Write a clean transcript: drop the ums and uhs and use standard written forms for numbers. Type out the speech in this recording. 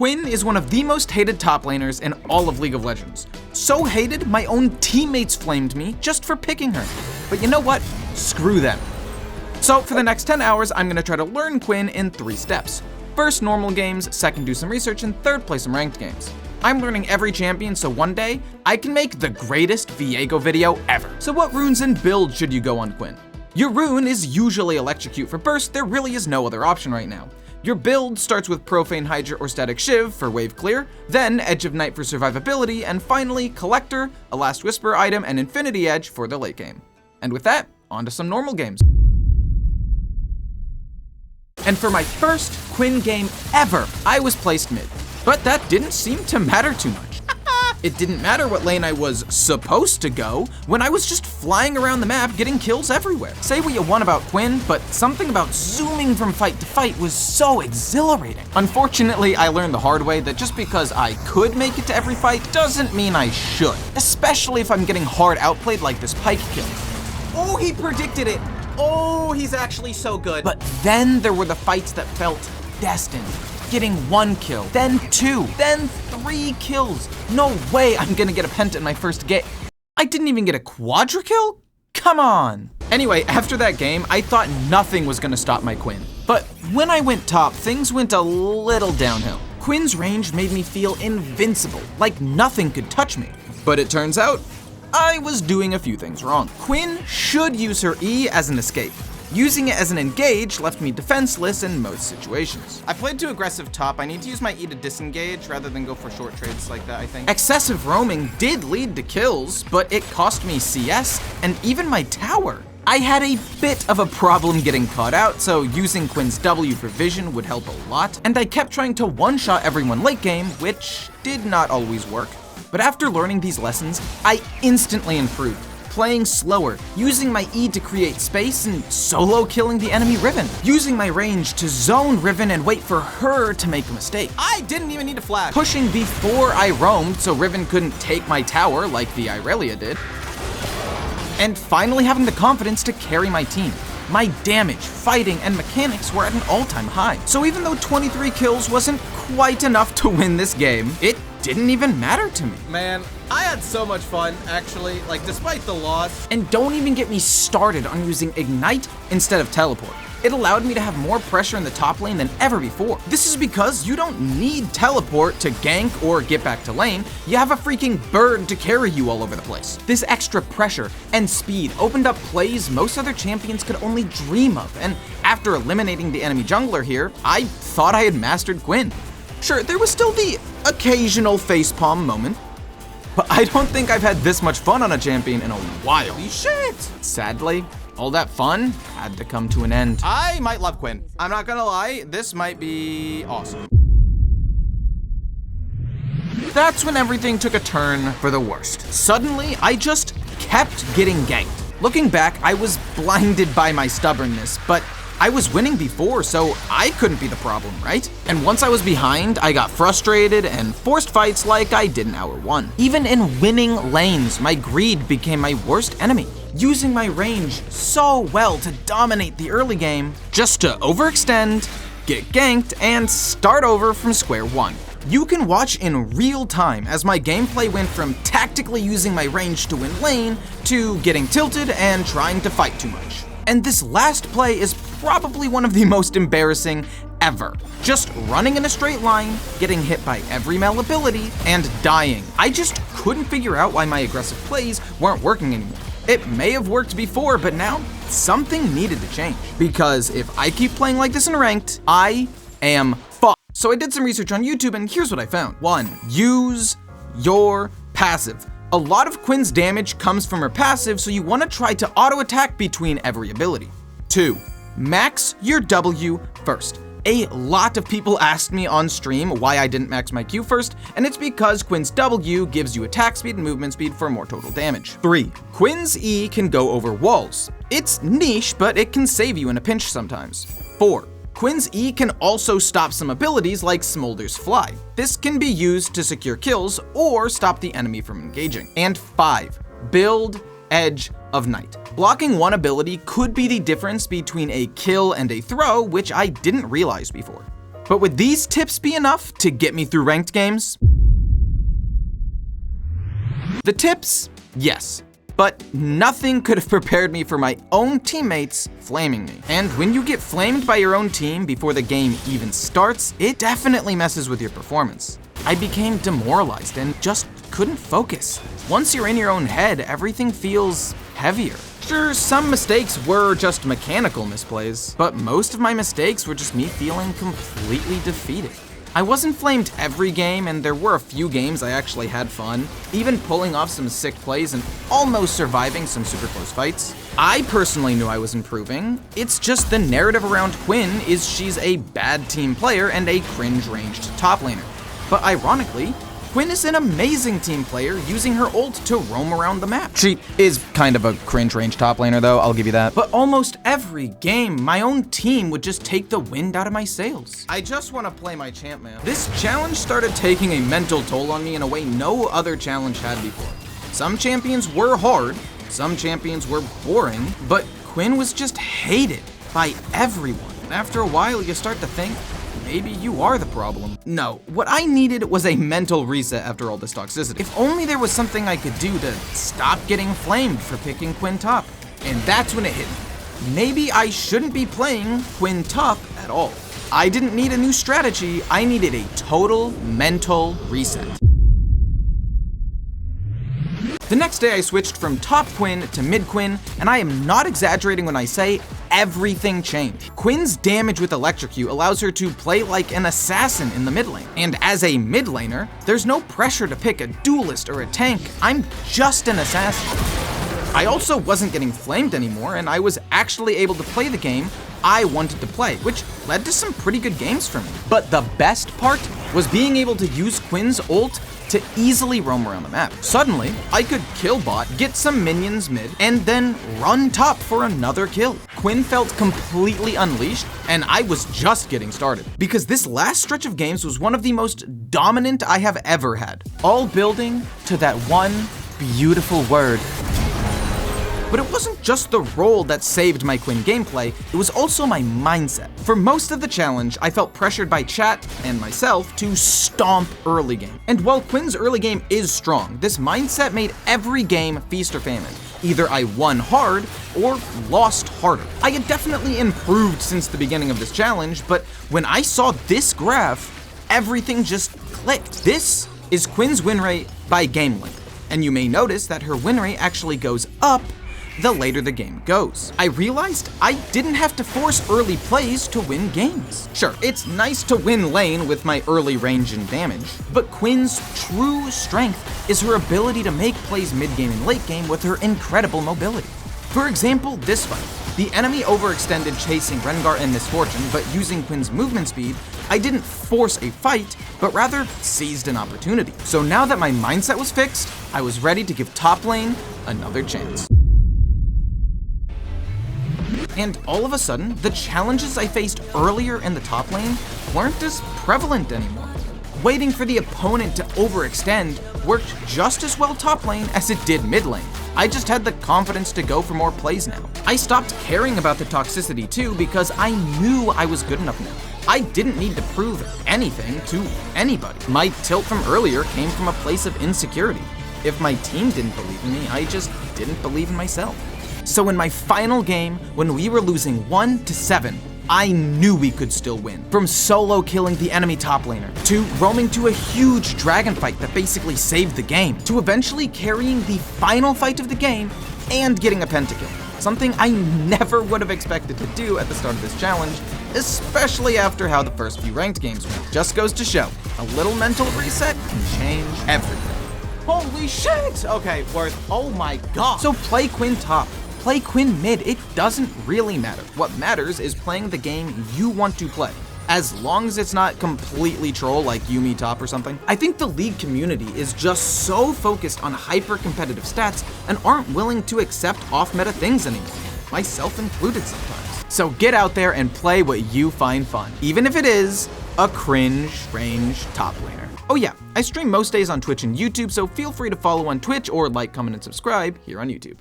Quinn is one of the most hated top laners in all of League of Legends. So hated, my own teammates flamed me just for picking her. But you know what? Screw them. So for the next 10 hours, I'm gonna try to learn Quinn in 3 steps. First, normal games, second, do some research, and third, play some ranked games. I'm learning every champion, so one day, I can make the greatest Viego video ever. So what runes and builds should you go on Quinn? Your rune is usually Electrocute for burst, there really is no other option right now. Your build starts with Profane Hydra or Static Shiv for wave clear, then Edge of Night for survivability, and finally Collector, a Last Whisper item, and Infinity Edge for the late game. And with that, on to some normal games. And for my first Quinn game ever, I was placed mid. But that didn't seem to matter too much. It didn't matter what lane I was supposed to go when I was just flying around the map getting kills everywhere. Say what you want about Quinn, but something about zooming from fight to fight was so exhilarating. Unfortunately, I learned the hard way that just because I could make it to every fight doesn't mean I should, especially if I'm getting hard outplayed like this Pike kill. Oh, he predicted it. Oh, he's actually so good. But then there were the fights that felt destined. Getting 1 kill, then 2, then 3 kills. No way I'm gonna get a penta in my first game. I didn't even get a quadra kill? Come on. Anyway, after that game, I thought nothing was gonna stop my Quinn. But when I went top, things went a little downhill. Quinn's range made me feel invincible, like nothing could touch me. But it turns out, I was doing a few things wrong. Quinn should use her E as an escape. Using it as an engage left me defenseless in most situations. I played too aggressive top. I need to use my E to disengage rather than go for short trades like that, I think. Excessive roaming did lead to kills, but it cost me CS and even my tower. I had a bit of a problem getting caught out, so using Quinn's W for vision would help a lot, and I kept trying to one-shot everyone late game, which did not always work. But after learning these lessons, I instantly improved. Playing slower, using my E to create space, and solo killing the enemy Riven. Using my range to zone Riven and wait for her to make a mistake. I didn't even need to flash. Pushing before I roamed so Riven couldn't take my tower like the Irelia did. And finally having the confidence to carry my team. My damage, fighting, and mechanics were at an all-time high. So even though 23 kills wasn't quite enough to win this game, it didn't even matter to me. Man, I had so much fun, actually, like despite the loss. And don't even get me started on using Ignite instead of Teleport. It allowed me to have more pressure in the top lane than ever before. This is because you don't need Teleport to gank or get back to lane. You have a freaking bird to carry you all over the place. This extra pressure and speed opened up plays most other champions could only dream of. And after eliminating the enemy jungler here, I thought I had mastered Quinn. Sure, there was still the occasional facepalm moment, but I don't think I've had this much fun on a champion in a while. Holy shit! Sadly, all that fun had to come to an end. I might love Quinn. I'm not gonna lie, this might be awesome. That's when everything took a turn for the worst. Suddenly, I just kept getting ganked. Looking back, I was blinded by my stubbornness, but I was winning before, so I couldn't be the problem, right? And once I was behind, I got frustrated and forced fights like I did in Hour 1. Even in winning lanes, my greed became my worst enemy. Using my range so well to dominate the early game, just to overextend, get ganked, and start over from square one. You can watch in real time as my gameplay went from tactically using my range to win lane to getting tilted and trying to fight too much. And this last play is probably one of the most embarrassing ever. Just running in a straight line, getting hit by every male ability, and dying. I just couldn't figure out why my aggressive plays weren't working anymore. It may have worked before, but now something needed to change. Because if I keep playing like this in ranked, I am fucked. So I did some research on YouTube and here's what I found. 1. Use your passive. A lot of Quinn's damage comes from her passive, so you want to try to auto-attack between every ability. 2. Max your W first. A lot of people asked me on stream why I didn't max my Q first, and it's because Quinn's W gives you attack speed and movement speed for more total damage. 3. Quinn's E can go over walls. It's niche, but it can save you in a pinch sometimes. 4. Quinn's E can also stop some abilities like Smolder's Fly. This can be used to secure kills or stop the enemy from engaging. And 5. Build Edge of Night. Blocking one ability could be the difference between a kill and a throw, which I didn't realize before. But would these tips be enough to get me through ranked games? The tips? Yes. But nothing could have prepared me for my own teammates flaming me. And when you get flamed by your own team before the game even starts, it definitely messes with your performance. I became demoralized and just couldn't focus. Once you're in your own head, everything feels heavier. Sure, some mistakes were just mechanical misplays, but most of my mistakes were just me feeling completely defeated. I wasn't flamed every game, and there were a few games I actually had fun, even pulling off some sick plays and almost surviving some super close fights. I personally knew I was improving. It's just the narrative around Quinn is she's a bad team player and a cringe-ranged top laner. But ironically, Quinn is an amazing team player using her ult to roam around the map. She is kind of a cringe-range top laner though, I'll give you that. But almost every game, my own team would just take the wind out of my sails. I just want to play my champ, man. This challenge started taking a mental toll on me in a way no other challenge had before. Some champions were hard, some champions were boring, but Quinn was just hated by everyone. After a while, you start to think, maybe you are the problem. No, what I needed was a mental reset after all this toxicity. If only there was something I could do to stop getting flamed for picking Quinn top. And that's when it hit me. Maybe I shouldn't be playing Quinn top at all. I didn't need a new strategy, I needed a total mental reset. The next day I switched from top Quinn to mid Quinn, and I am not exaggerating when I say everything changed. Quinn's damage with Electrocute allows her to play like an assassin in the mid lane. And as a mid laner, there's no pressure to pick a duelist or a tank, I'm just an assassin. I also wasn't getting flamed anymore, and I was actually able to play the game I wanted to play, which led to some pretty good games for me. But the best part was being able to use Quinn's ult to easily roam around the map. Suddenly, I could kill bot, get some minions mid, and then run top for another kill. Quinn felt completely unleashed, and I was just getting started. Because this last stretch of games was one of the most dominant I have ever had, all building to that one beautiful word. But it wasn't just the role that saved my Quinn gameplay, it was also my mindset. For most of the challenge, I felt pressured by chat and myself to stomp early game. And while Quinn's early game is strong, this mindset made every game feast or famine. Either I won hard or lost harder. I had definitely improved since the beginning of this challenge, but when I saw this graph, everything just clicked. This is Quinn's win rate by game length. And you may notice that her win rate actually goes up the later the game goes. I realized I didn't have to force early plays to win games. Sure, it's nice to win lane with my early range and damage, but Quinn's true strength is her ability to make plays mid-game and late game with her incredible mobility. For example, this fight. The enemy overextended chasing Rengar and Misfortune, but using Quinn's movement speed, I didn't force a fight, but rather seized an opportunity. So now that my mindset was fixed, I was ready to give top lane another chance. And all of a sudden, the challenges I faced earlier in the top lane weren't as prevalent anymore. Waiting for the opponent to overextend worked just as well top lane as it did mid lane. I just had the confidence to go for more plays now. I stopped caring about the toxicity too because I knew I was good enough now. I didn't need to prove anything to anybody. My tilt from earlier came from a place of insecurity. If my team didn't believe in me, I just didn't believe in myself. So in my final game, when we were losing 1-7, I knew we could still win. From solo killing the enemy top laner, to roaming to a huge dragon fight that basically saved the game, to eventually carrying the final fight of the game and getting a pentakill. Something I never would have expected to do at the start of this challenge, especially after how the first few ranked games went. Just goes to show, a little mental reset can change everything. Holy shit! Okay, worth. Oh my god. So play Quinn top. Play Quinn mid, it doesn't really matter. What matters is playing the game you want to play, as long as it's not completely troll like Yumi top or something. I think the League community is just so focused on hyper-competitive stats and aren't willing to accept off-meta things anymore, myself included sometimes. So get out there and play what you find fun, even if it is a cringe-range top laner. Oh yeah, I stream most days on Twitch and YouTube, so feel free to follow on Twitch or like, comment, and subscribe here on YouTube.